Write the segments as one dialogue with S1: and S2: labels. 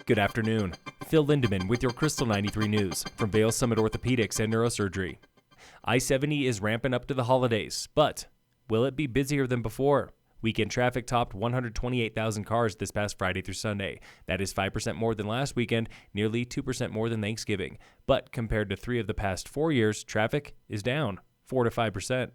S1: Good afternoon. Phil Lindeman with your Krystal 93 News from Vail Summit Orthopedics and Neurosurgery. I-70 is ramping up to the holidays, but will it be busier than before? Weekend traffic topped 128,000 cars this past Friday through Sunday. That is 5% more than last weekend, nearly 2% more than Thanksgiving. But compared to 3 of the past 4 years, traffic is down 4 to 5%.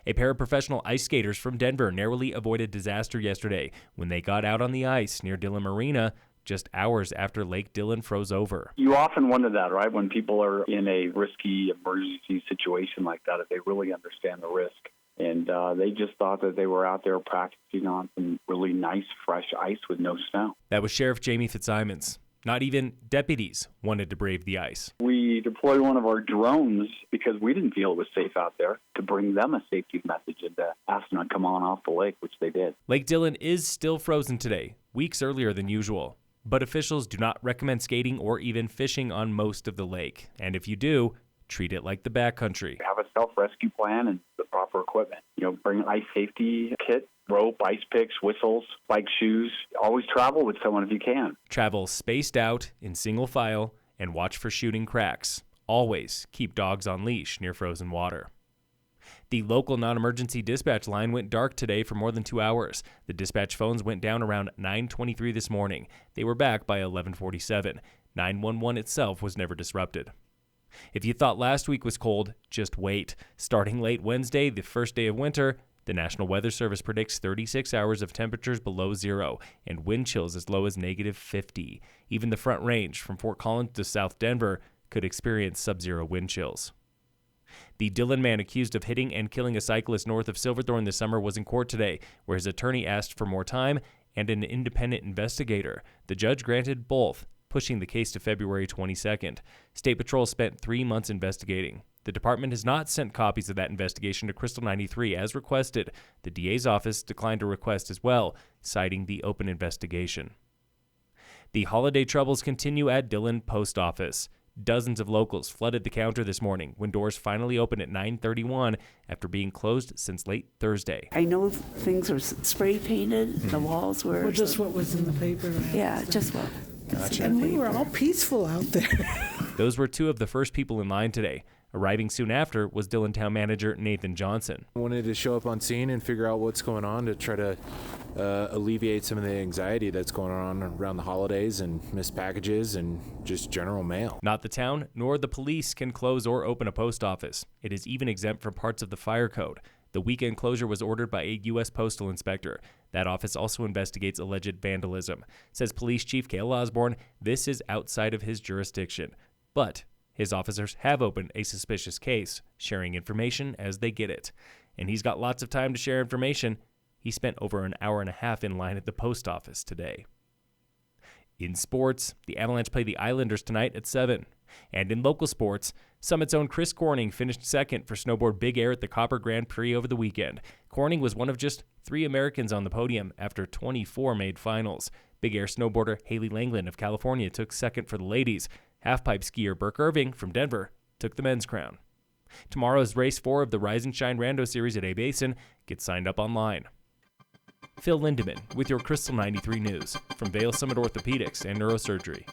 S1: A pair of professional ice skaters from Denver narrowly avoided disaster yesterday when they got out on the ice near Dillon Marina just hours after Lake Dillon froze over.
S2: You often wonder that, right? When people are in a risky emergency situation like that, if they really understand the risk. And they just thought that they were out there practicing on some really nice, fresh ice with no snow.
S1: That was Sheriff Jamie Fitzsimons. Not even deputies wanted to brave the ice.
S2: We deployed one of our drones because we didn't feel it was safe out there to bring them a safety message and to ask them to come on off the lake, which they did.
S1: Lake Dillon is still frozen today, weeks earlier than usual. But officials do not recommend skating or even fishing on most of the lake. And if you do, treat it like the backcountry.
S2: Have a self-rescue plan and the proper equipment. Bring an ice safety kit, rope, ice picks, whistles, bike shoes. Always travel with someone if you can.
S1: Travel spaced out in single file and watch for shooting cracks. Always keep dogs on leash near frozen water. The local non-emergency dispatch line went dark today for more than 2 hours. The dispatch phones went down around 9:23 this morning. They were back by 11:47. 911 itself was never disrupted. If you thought last week was cold, just wait. Starting late Wednesday, the first day of winter, the National Weather Service predicts 36 hours of temperatures below zero and wind chills as low as -50. Even the Front Range from Fort Collins to South Denver could experience sub-zero wind chills. The Dillon man accused of hitting and killing a cyclist north of Silverthorne this summer was in court today, where his attorney asked for more time and an independent investigator. The judge granted both, pushing the case to February 22nd. State Patrol spent 3 months investigating. The department has not sent copies of that investigation to Krystal 93 as requested. The DA's office declined a request as well, citing the open investigation. The holiday troubles continue at Dillon Post Office. Dozens of locals flooded the counter this morning when doors finally opened at 9:31 after being closed since late Thursday.
S3: I know things were spray painted, the walls were.
S4: Well, just what was in the paper.
S3: Yeah, just what.
S4: Gotcha. And we were all peaceful out there.
S1: Those were 2 of the first people in line today. Arriving soon after was Dillon Town Manager Nathan Johnson.
S5: I wanted to show up on scene and figure out what's going on to try to alleviate some of the anxiety that's going on around the holidays and missed packages and just general mail.
S1: Not the town nor the police can close or open a post office. It is even exempt from parts of the fire code. The weekend closure was ordered by a U.S. Postal Inspector. That office also investigates alleged vandalism. Says Police Chief Cale Osborne, this is outside of his jurisdiction. But his officers have opened a suspicious case, sharing information as they get it. And he's got lots of time to share information. He spent over an hour and a half in line at the post office today. In sports, the Avalanche play the Islanders tonight at 7. And in local sports, Summit's own Chris Corning finished second for snowboard big air at the Copper Grand Prix over the weekend. Corning was one of just 3 Americans on the podium after 24 made finals. Big air snowboarder Haley Langland of California took second for the ladies. Halfpipe skier Burke Irving from Denver took the men's crown. Tomorrow is race 4 of the Rise and Shine Rando Series at A-Basin. Get signed up online. Phil Lindeman with your Krystal 93 News from Vail Summit Orthopedics and Neurosurgery.